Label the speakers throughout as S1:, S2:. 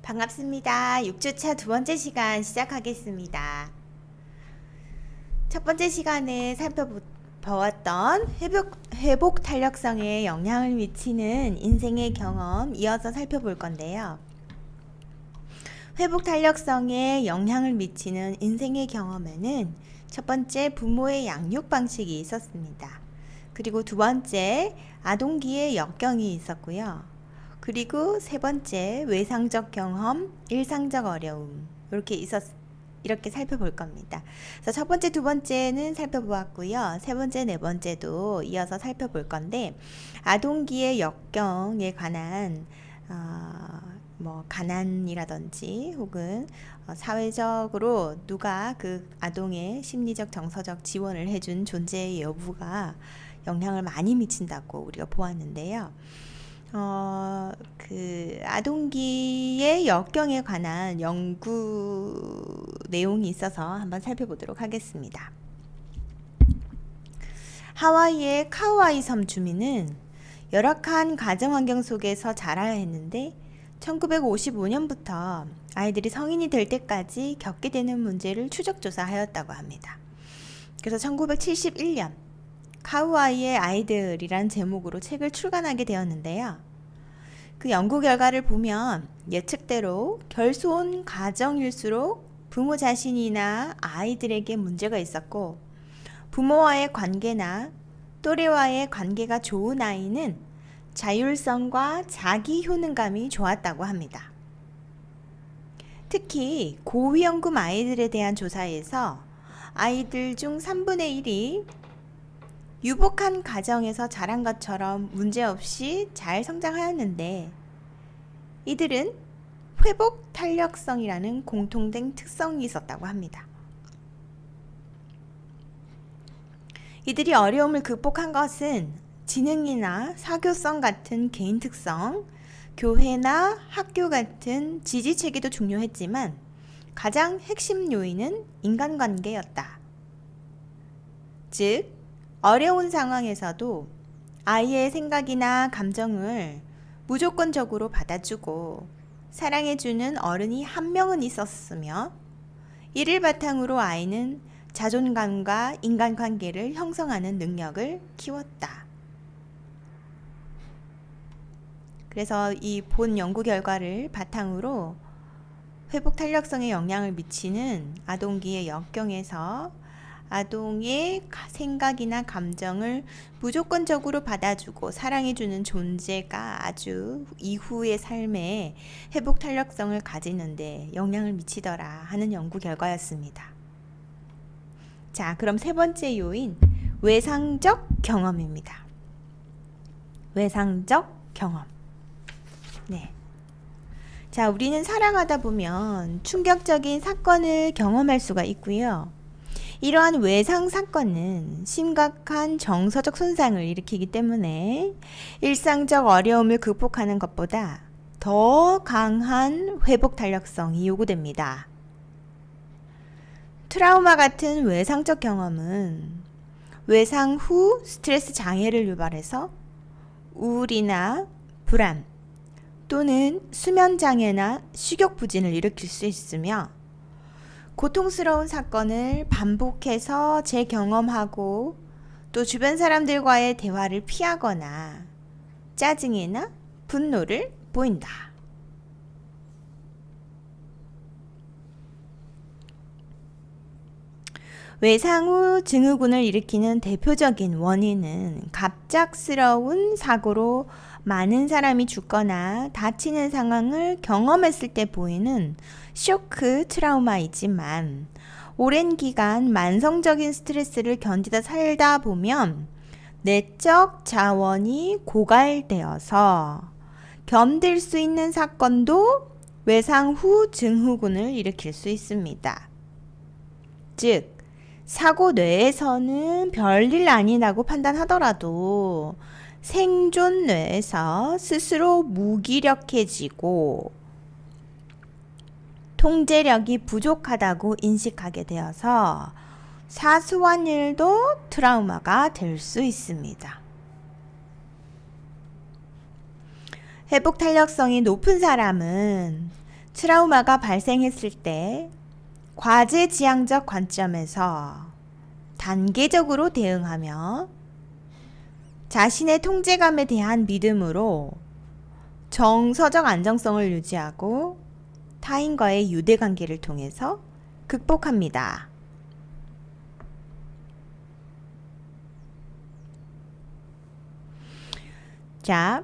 S1: 반갑습니다. 6주차 두 번째 시간 시작하겠습니다. 첫 번째 시간에 살펴보았던 회복 탄력성에 영향을 미치는 인생의 경험 이어서 살펴볼 건데요. 회복 탄력성에 영향을 미치는 인생의 경험에는 첫 번째 부모의 양육 방식이 있었습니다. 그리고 두 번째 아동기의 역경이 있었고요. 그리고 세 번째 외상적 경험, 일상적 어려움 이렇게 살펴볼 겁니다. 그래서 첫 번째, 두 번째는 살펴보았고요. 세 번째, 네 번째도 이어서 살펴볼 건데 아동기의 역경에 관한 가난이라든지 혹은 사회적으로 누가 그 아동의 심리적 정서적 지원을 해준 존재의 여부가 영향을 많이 미친다고 우리가 보았는데요. 그 아동기의 역경에 관한 연구 내용이 있어서 한번 살펴보도록 하겠습니다. 하와이의 카우아이 섬 주민은 열악한 가정환경 속에서 자라야 했는데 1955년부터 아이들이 성인이 될 때까지 겪게 되는 문제를 추적조사하였다고 합니다. 그래서 1971년 카우아이의 아이들이란 제목으로 책을 출간하게 되었는데요. 그 연구 결과를 보면 예측대로 결손 가정일수록 부모 자신이나 아이들에게 문제가 있었고 부모와의 관계나 또래와의 관계가 좋은 아이는 자율성과 자기 효능감이 좋았다고 합니다. 특히 고위험군 아이들에 대한 조사에서 아이들 중 3분의 1이 유복한 가정에서 자란 것처럼 문제없이 잘 성장하였는데 이들은 회복 탄력성이라는 공통된 특성이 있었다고 합니다. 이들이 어려움을 극복한 것은 지능이나 사교성 같은 개인 특성, 교회나 학교 같은 지지체계도 중요했지만 가장 핵심 요인은 인간관계였다. 즉 어려운 상황에서도 아이의 생각이나 감정을 무조건적으로 받아주고 사랑해주는 어른이 한 명은 있었으며 이를 바탕으로 아이는 자존감과 인간관계를 형성하는 능력을 키웠다. 그래서 이 본 연구 결과를 바탕으로 회복 탄력성에 영향을 미치는 아동기의 역경에서 아동의 생각이나 감정을 무조건적으로 받아주고 사랑해주는 존재가 아주 이후의 삶에 회복 탄력성을 가지는데 영향을 미치더라 하는 연구 결과였습니다. 자, 그럼 세 번째 요인, 외상적 경험입니다. 외상적 경험. 네. 자, 우리는 살아가다 보면 충격적인 사건을 경험할 수가 있고요. 이러한 외상 사건은 심각한 정서적 손상을 일으키기 때문에 일상적 어려움을 극복하는 것보다 더 강한 회복 탄력성이 요구됩니다. 트라우마 같은 외상적 경험은 외상 후 스트레스 장애를 유발해서 우울이나 불안 또는 수면 장애나 식욕 부진을 일으킬 수 있으며 고통스러운 사건을 반복해서 재경험하고 또 주변 사람들과의 대화를 피하거나 짜증이나 분노를 보인다. 외상 후 증후군을 일으키는 대표적인 원인은 갑작스러운 사고로 많은 사람이 죽거나 다치는 상황을 경험했을 때 보이는 쇼크 트라우마이지만 오랜 기간 만성적인 스트레스를 견디다 살다 보면 내적 자원이 고갈되어서 견딜 수 있는 사건도 외상 후 증후군을 일으킬 수 있습니다. 즉 사고 뇌에서는 별일 아니라고 판단하더라도 생존 뇌에서 스스로 무기력해지고 통제력이 부족하다고 인식하게 되어서 사소한 일도 트라우마가 될 수 있습니다. 회복 탄력성이 높은 사람은 트라우마가 발생했을 때 과제지향적 관점에서 단계적으로 대응하며 자신의 통제감에 대한 믿음으로 정서적 안정성을 유지하고 타인과의 유대관계를 통해서 극복합니다. 자,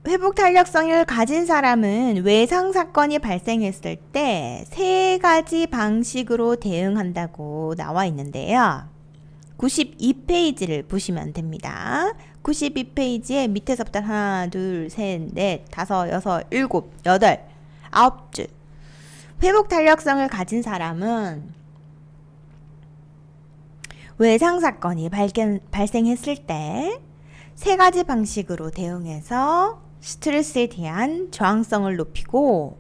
S1: 회복 탄력성을 가진 사람은 외상 사건이 발생했을 때 3가지 방식으로 대응한다고 나와 있는데요. 92페이지를 보시면 됩니다. 92페이지에 밑에서부터 하나, 둘, 셋, 넷, 다섯, 여섯, 일곱, 여덟, 9줄. 회복 탄력성을 가진 사람은 외상 사건이 발생했을 때 3가지 방식으로 대응해서 스트레스에 대한 저항성을 높이고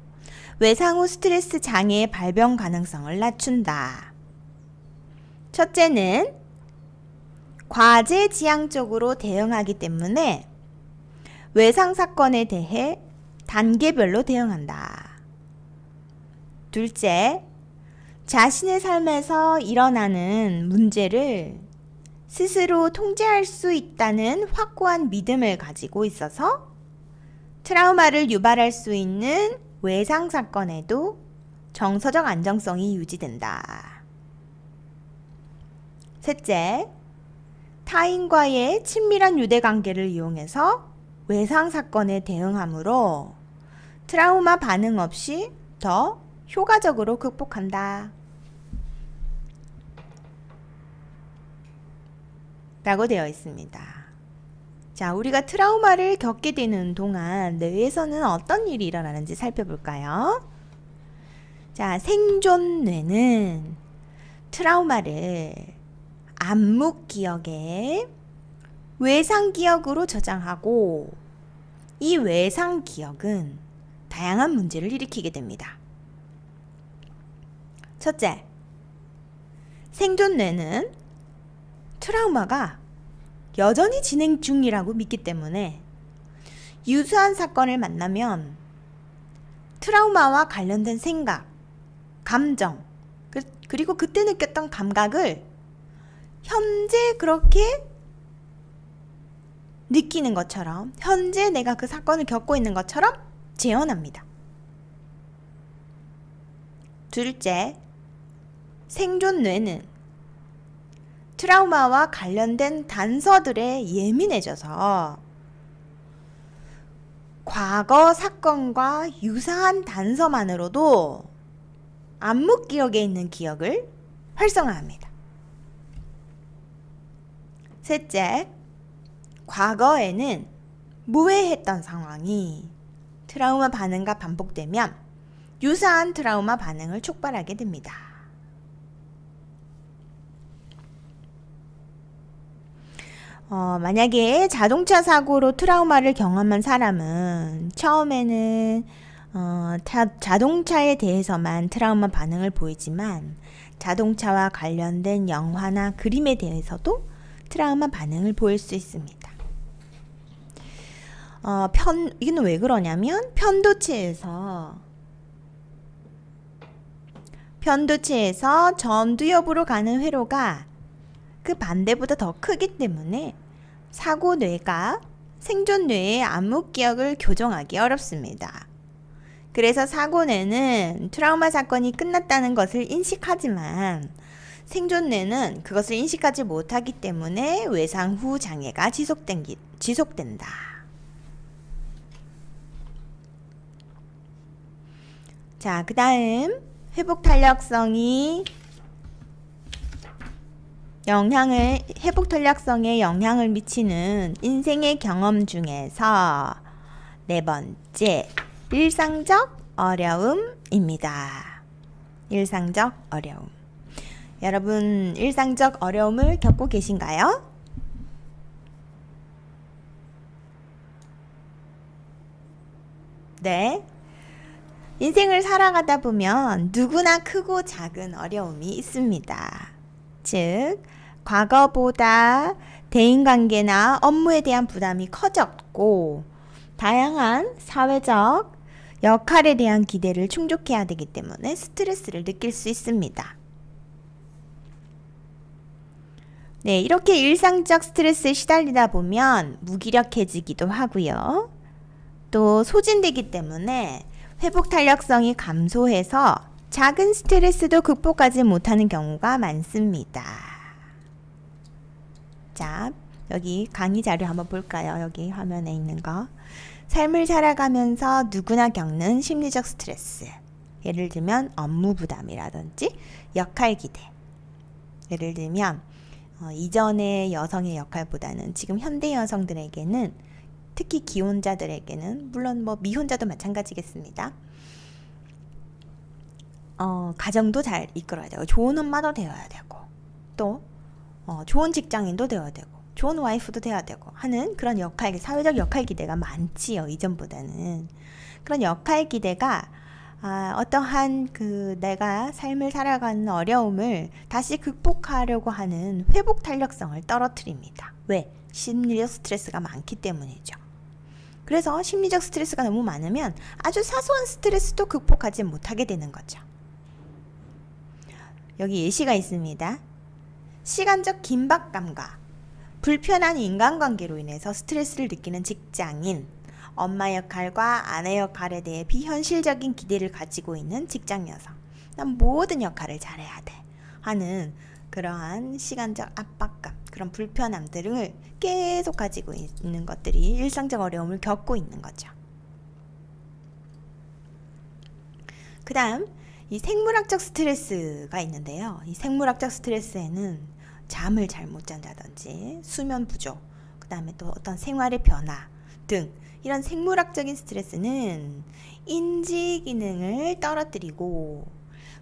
S1: 외상 후 스트레스 장애의 발병 가능성을 낮춘다. 첫째는 과제지향적으로 대응하기 때문에 외상 사건에 대해 단계별로 대응한다. 둘째, 자신의 삶에서 일어나는 문제를 스스로 통제할 수 있다는 확고한 믿음을 가지고 있어서 트라우마를 유발할 수 있는 외상 사건에도 정서적 안정성이 유지된다. 셋째, 타인과의 친밀한 유대관계를 이용해서 외상 사건에 대응하므로 트라우마 반응 없이 더 효과적으로 극복한다. 라고 되어 있습니다. 자, 우리가 트라우마를 겪게 되는 동안 뇌에서는 어떤 일이 일어나는지 살펴볼까요? 자, 생존뇌는 트라우마를 암묵 기억에 외상 기억으로 저장하고 이 외상 기억은 다양한 문제를 일으키게 됩니다. 첫째, 생존뇌는 트라우마가 여전히 진행 중이라고 믿기 때문에 유사한 사건을 만나면 트라우마와 관련된 생각, 감정, 그리고 그때 느꼈던 감각을 현재 그렇게 느끼는 것처럼, 현재 내가 그 사건을 겪고 있는 것처럼 재현합니다. 둘째, 생존뇌는 트라우마와 관련된 단서들에 예민해져서 과거 사건과 유사한 단서만으로도 암묵 기억에 있는 기억을 활성화합니다. 셋째, 과거에는 무해했던 상황이 트라우마 반응과 반복되면 유사한 트라우마 반응을 촉발하게 됩니다. 만약에 자동차 사고로 트라우마를 경험한 사람은 처음에는 자동차에 대해서만 트라우마 반응을 보이지만 자동차와 관련된 영화나 그림에 대해서도 트라우마 반응을 보일 수 있습니다. 이건 왜 그러냐면 편도체에서 전두엽으로 가는 회로가 그 반대보다 더 크기 때문에 사고뇌가 생존뇌의 암묵 기억을 교정하기 어렵습니다. 그래서 사고뇌는 트라우마 사건이 끝났다는 것을 인식하지만 생존뇌는 그것을 인식하지 못하기 때문에 외상 후 장애가 지속된다. 자, 그 다음 회복 탄력성에 영향을 미치는 인생의 경험 중에서 4번째, 일상적 어려움입니다. 일상적 어려움. 여러분, 일상적 어려움을 겪고 계신가요? 네. 인생을 살아가다 보면 누구나 크고 작은 어려움이 있습니다. 즉, 과거보다 대인관계나 업무에 대한 부담이 커졌고 다양한 사회적, 역할에 대한 기대를 충족해야 되기 때문에 스트레스를 느낄 수 있습니다. 네, 이렇게 일상적 스트레스에 시달리다 보면 무기력해지기도 하고요. 또 소진되기 때문에 회복 탄력성이 감소해서 작은 스트레스도 극복하지 못하는 경우가 많습니다. 자, 여기 강의 자료 한번 볼까요? 여기 화면에 있는 거. 삶을 살아가면서 누구나 겪는 심리적 스트레스. 예를 들면 업무 부담이라든지 역할 기대. 예를 들면 이전의 여성의 역할보다는 지금 현대 여성들에게는, 특히 기혼자들에게는, 물론 뭐 미혼자도 마찬가지겠습니다. 가정도 잘 이끌어야 되고, 좋은 엄마도 되어야 되고, 또 좋은 직장인도 되어야 되고, 좋은 와이프도 되어야 되고 하는 그런 역할, 사회적 역할 기대가 많지요. 이전보다는. 그런 역할 기대가 어떠한 내가 삶을 살아가는 어려움을 다시 극복하려고 하는 회복 탄력성을 떨어뜨립니다. 왜? 심리적 스트레스가 많기 때문이죠. 그래서 심리적 스트레스가 너무 많으면 아주 사소한 스트레스도 극복하지 못하게 되는 거죠. 여기 예시가 있습니다. 시간적 긴박감과 불편한 인간관계로 인해서 스트레스를 느끼는 직장인, 엄마 역할과 아내 역할에 대해 비현실적인 기대를 가지고 있는 직장 여성. 난 모든 역할을 잘해야 돼 하는 그러한 시간적 압박감, 그런 불편함들을 계속 가지고 있는 것들이 일상적 어려움을 겪고 있는 거죠. 그 다음 이 생물학적 스트레스가 있는데요. 이 생물학적 스트레스에는 잠을 잘 못 잔다든지 수면 부족, 그 다음에 또 어떤 생활의 변화 등 이런 생물학적인 스트레스는 인지 기능을 떨어뜨리고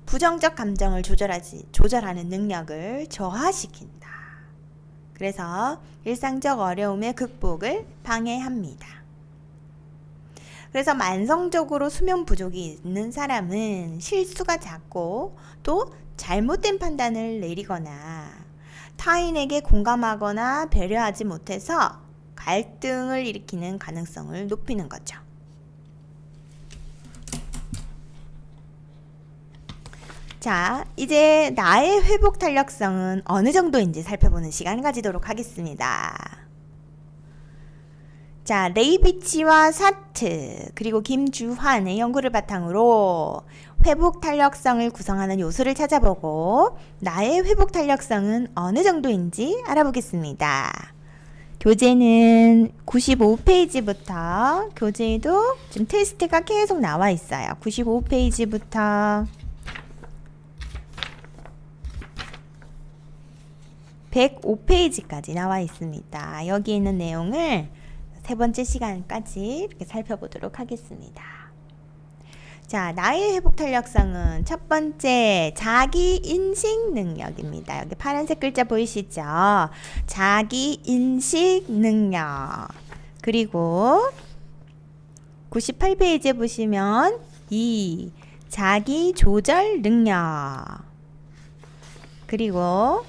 S1: 부정적 감정을 조절하는 능력을 저하시킨다. 그래서 일상적 어려움의 극복을 방해합니다. 그래서 만성적으로 수면 부족이 있는 사람은 실수가 잦고 또 잘못된 판단을 내리거나 타인에게 공감하거나 배려하지 못해서 갈등을 일으키는 가능성을 높이는 거죠. 자, 이제 나의 회복 탄력성은 어느 정도인지 살펴보는 시간을 가지도록 하겠습니다. 자, 레이비치와 사트 그리고 김주환의 연구를 바탕으로 회복 탄력성을 구성하는 요소를 찾아보고 나의 회복 탄력성은 어느 정도인지 알아보겠습니다. 교재는 95페이지부터, 교재에도 좀 테스트가 계속 나와 있어요. 95페이지부터 105페이지까지 나와 있습니다. 여기 있는 내용을 세 번째 시간까지 이렇게 살펴보도록 하겠습니다. 자, 나의 회복 탄력성은 첫 번째 자기 인식 능력입니다. 여기 파란색 글자 보이시죠? 자기 인식 능력. 그리고 98페이지에 보시면 2. 자기 조절 능력. 그리고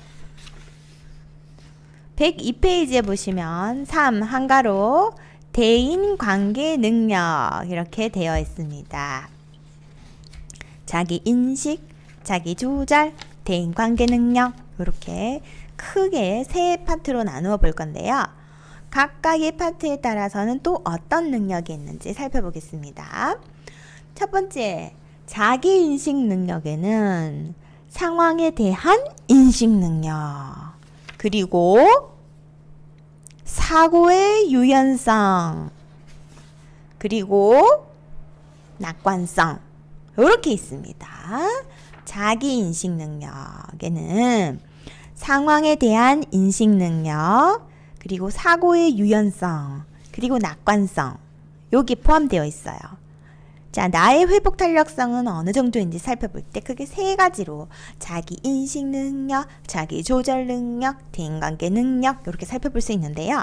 S1: 102페이지에 보시면 3. 한가로 대인관계 능력 이렇게 되어 있습니다. 자기 인식, 자기 조절, 대인관계 능력 이렇게 크게 세 파트로 나누어 볼 건데요. 각각의 파트에 따라서는 또 어떤 능력이 있는지 살펴보겠습니다. 첫 번째, 자기 인식 능력에는 상황에 대한 인식 능력, 그리고 사고의 유연성, 그리고 낙관성 이렇게 있습니다. 자기 인식 능력에는 상황에 대한 인식 능력, 그리고 사고의 유연성, 그리고 낙관성 여기 포함되어 있어요. 자, 나의 회복 탄력성은 어느 정도인지 살펴볼 때 크게 세 가지로 자기 인식 능력, 자기 조절 능력, 대인관계 능력 이렇게 살펴볼 수 있는데요.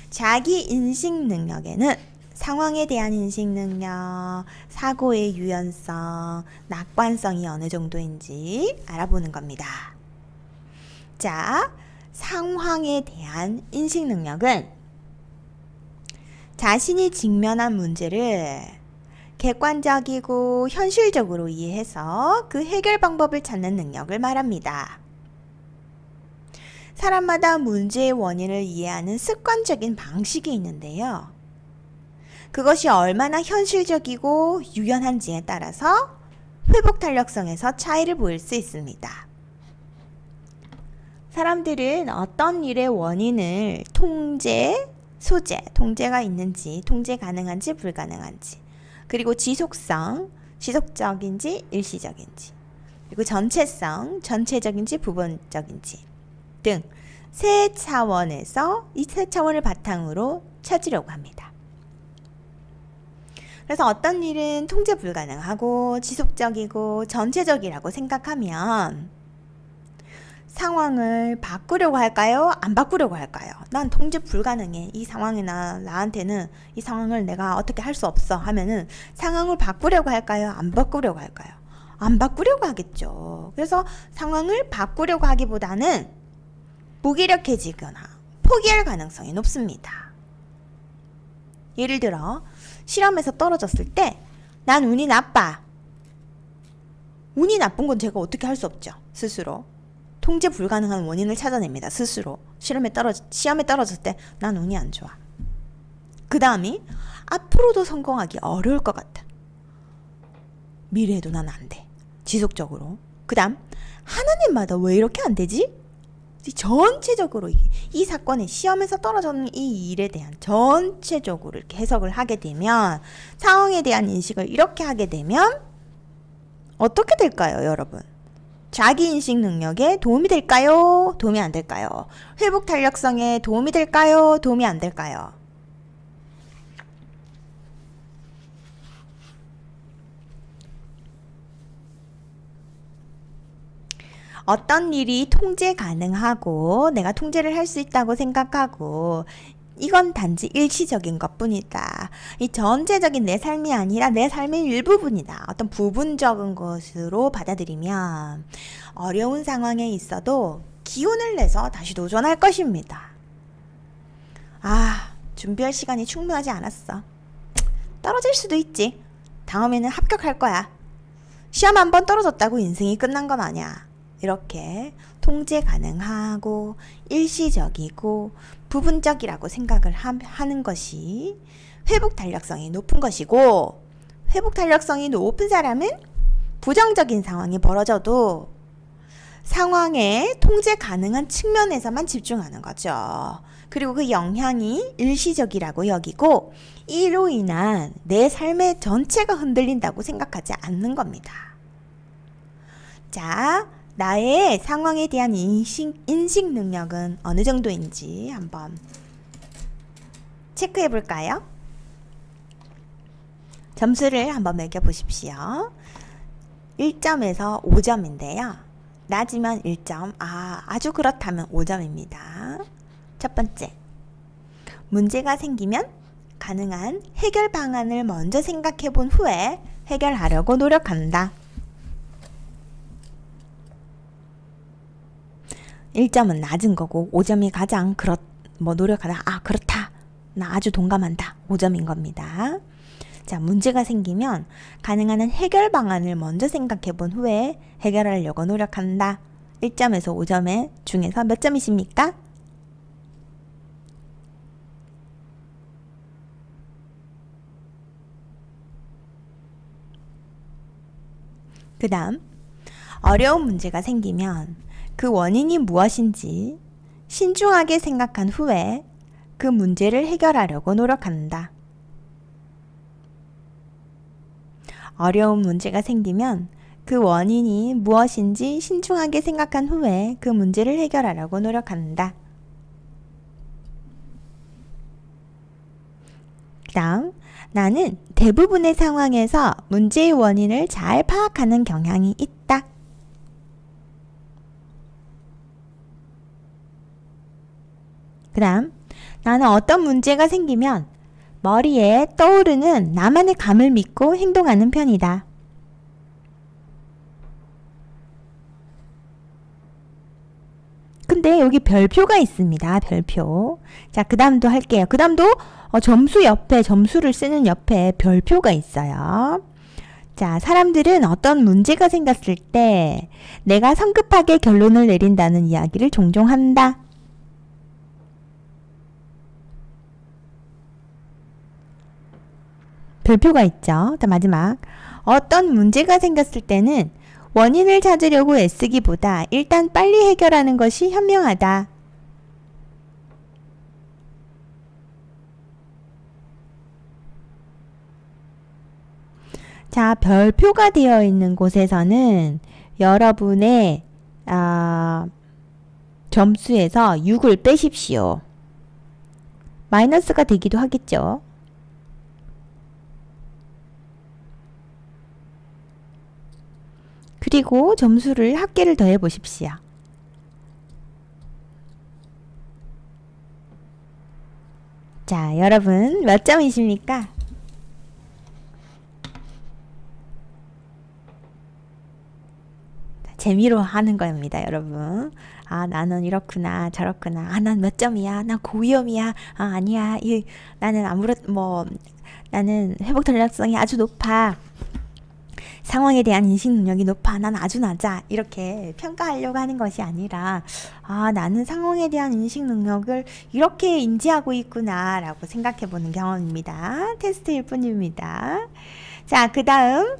S1: 자기 인식 능력에는 상황에 대한 인식 능력, 사고의 유연성, 낙관성이 어느 정도인지 알아보는 겁니다. 자, 상황에 대한 인식 능력은 자신이 직면한 문제를 객관적이고 현실적으로 이해해서 그 해결 방법을 찾는 능력을 말합니다. 사람마다 문제의 원인을 이해하는 습관적인 방식이 있는데요. 그것이 얼마나 현실적이고 유연한지에 따라서 회복 탄력성에서 차이를 보일 수 있습니다. 사람들은 어떤 일의 원인을 통제, 소재, 통제가 있는지, 통제 가능한지 불가능한지, 그리고 지속성, 지속적인지 일시적인지, 그리고 전체성, 전체적인지 부분적인지 등 세 차원에서 이 세 차원을 바탕으로 찾으려고 합니다. 그래서 어떤 일은 통제 불가능하고 지속적이고 전체적이라고 생각하면 상황을 바꾸려고 할까요? 안 바꾸려고 할까요? 난 통제 불가능해. 이 상황이나 나한테는 이 상황을 내가 어떻게 할 수 없어 하면은 상황을 바꾸려고 할까요? 안 바꾸려고 할까요? 안 바꾸려고 하겠죠. 그래서 상황을 바꾸려고 하기보다는 무기력해지거나 포기할 가능성이 높습니다. 예를 들어 시험에서 떨어졌을 때 난 운이 나빠. 운이 나쁜 건 제가 어떻게 할 수 없죠. 스스로. 통제 불가능한 원인을 찾아냅니다. 스스로. 시험에 떨어졌을 때 난 운이 안 좋아. 그 다음이 앞으로도 성공하기 어려울 것 같아. 미래에도 난 안 돼. 지속적으로. 그 다음 하나님마다 왜 이렇게 안 되지? 전체적으로 이 사건의 시험에서 떨어졌는 이 일에 대한 전체적으로 이렇게 해석을 하게 되면 상황에 대한 인식을 이렇게 하게 되면 어떻게 될까요, 여러분? 자기인식 능력에 도움이 될까요? 도움이 안 될까요? 회복 탄력성에 도움이 될까요? 도움이 안 될까요? 어떤 일이 통제 가능하고 내가 통제를 할 수 있다고 생각하고 이건 단지 일시적인 것뿐이다. 이 전체적인 내 삶이 아니라 내 삶의 일부분이다. 어떤 부분적인 것으로 받아들이면 어려운 상황에 있어도 기운을 내서 다시 도전할 것입니다. 아, 준비할 시간이 충분하지 않았어. 떨어질 수도 있지. 다음에는 합격할 거야. 시험 한 번 떨어졌다고 인생이 끝난 건 아니야. 이렇게 통제 가능하고 일시적이고 부분적이라고 생각을 하는 것이 회복 탄력성이 높은 것이고, 회복 탄력성이 높은 사람은 부정적인 상황이 벌어져도 상황에 통제 가능한 측면에서만 집중하는 거죠. 그리고 그 영향이 일시적이라고 여기고 이로 인한 내 삶의 전체가 흔들린다고 생각하지 않는 겁니다. 자, 나의 상황에 대한 인식 능력은 어느 정도인지 한번 체크해 볼까요? 점수를 한번 매겨 보십시오. 1점에서 5점인데요. 낮으면 1점, 아주 그렇다면 5점입니다. 첫 번째, 문제가 생기면 가능한 해결 방안을 먼저 생각해 본 후에 해결하려고 노력한다. 1점은 낮은 거고 5점이 가장 노력하다. 그렇다. 나 아주 동감한다. 5점인 겁니다. 자, 문제가 생기면 가능한 한 해결 방안을 먼저 생각해 본 후에 해결하려고 노력한다. 1점에서 5점의 중에서 몇 점이십니까? 그 다음, 어려운 문제가 생기면 그 원인이 무엇인지 신중하게 생각한 후에 그 문제를 해결하려고 노력한다. 어려운 문제가 생기면 그 원인이 무엇인지 신중하게 생각한 후에 그 문제를 해결하려고 노력한다. 그 다음, 나는 대부분의 상황에서 문제의 원인을 잘 파악하는 경향이 있다. 그 다음, 나는 어떤 문제가 생기면 머리에 떠오르는 나만의 감을 믿고 행동하는 편이다. 근데 여기 별표가 있습니다. 별표. 자, 그 다음도 할게요. 그 다음도 점수 옆에, 점수를 쓰는 옆에 별표가 있어요. 자, 사람들은 어떤 문제가 생겼을 때 내가 성급하게 결론을 내린다는 이야기를 종종 한다. 별표가 있죠. 자, 마지막. 어떤 문제가 생겼을 때는 원인을 찾으려고 애쓰기보다 일단 빨리 해결하는 것이 현명하다. 자, 별표가 되어 있는 곳에서는 여러분의 점수에서 6을 빼십시오. 마이너스가 되기도 하겠죠. 그리고 점수를 합계를 더해 보십시오. 자, 여러분 몇 점이십니까? 재미로 하는 겁니다, 여러분. 아, 나는 이렇구나, 저렇구나. 아, 난 몇 점이야? 난 고위험이야. 아, 아니야. 나는 나는 회복 탄력성이 아주 높아. 상황에 대한 인식 능력이 높아. 난 아주 낮아. 이렇게 평가하려고 하는 것이 아니라, 아, 나는 상황에 대한 인식 능력을 이렇게 인지하고 있구나 라고 생각해 보는 경험입니다. 테스트일 뿐입니다. 자, 그 다음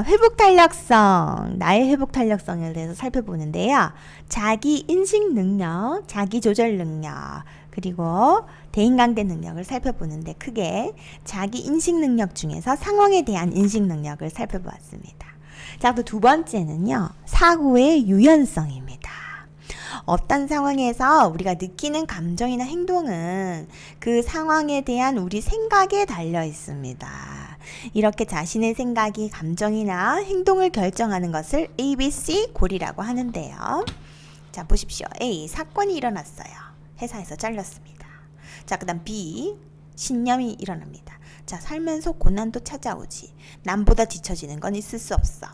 S1: 회복 탄력성, 나의 회복 탄력성에 대해서 살펴보는데요. 자기 인식 능력, 자기 조절 능력, 그리고 대인관계 능력을 살펴보는데 크게 자기 인식 능력 중에서 상황에 대한 인식 능력을 살펴보았습니다. 자, 또 두 번째는요. 사고의 유연성입니다. 어떤 상황에서 우리가 느끼는 감정이나 행동은 그 상황에 대한 우리 생각에 달려 있습니다. 이렇게 자신의 생각이 감정이나 행동을 결정하는 것을 ABC 고리라고 하는데요. 자, 보십시오. A. 사건이 일어났어요. 회사에서 잘렸습니다. 자, 그 다음 B. 신념이 일어납니다. 자, 살면서 고난도 찾아오지. 남보다 뒤처지는 건 있을 수 없어.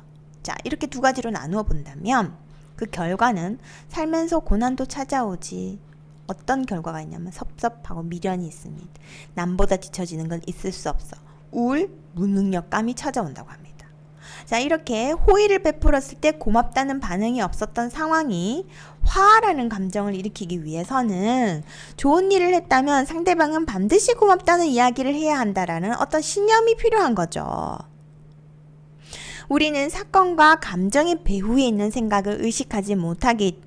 S1: 자, 이렇게 두 가지로 나누어 본다면 그 결과는 살면서 고난도 찾아오지. 어떤 결과가 있냐면 섭섭하고 미련이 있습니다. 남보다 뒤처지는 건 있을 수 없어. 우울, 무능력감이 찾아온다고 합니다. 자, 이렇게 호의를 베풀었을 때 고맙다는 반응이 없었던 상황이 화라는 감정을 일으키기 위해서는 좋은 일을 했다면 상대방은 반드시 고맙다는 이야기를 해야 한다라는 어떤 신념이 필요한 거죠. 우리는 사건과 감정의 배후에 있는 생각을 의식하지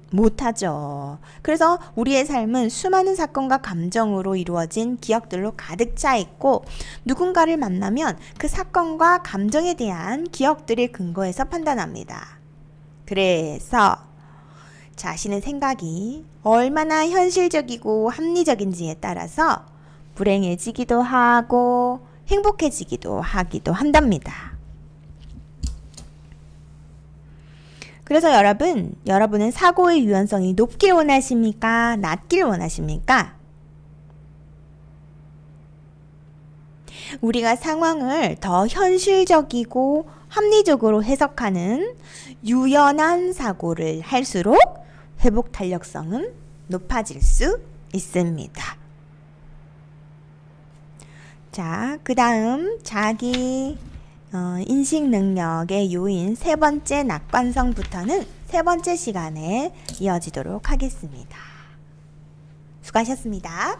S1: 못하죠. 그래서 우리의 삶은 수많은 사건과 감정으로 이루어진 기억들로 가득 차 있고 누군가를 만나면 그 사건과 감정에 대한 기억들을 근거해서 판단합니다. 그래서 자신의 생각이 얼마나 현실적이고 합리적인지에 따라서 불행해지기도 하고 행복해지기도 하기도 한답니다. 그래서 여러분은 사고의 유연성이 높길 원하십니까? 낮길 원하십니까? 우리가 상황을 더 현실적이고 합리적으로 해석하는 유연한 사고를 할수록 회복 탄력성은 높아질 수 있습니다. 자, 그 다음 자기 인식 능력의 요인 세 번째 낙관성부터는 세 번째 시간에 이어지도록 하겠습니다. 수고하셨습니다.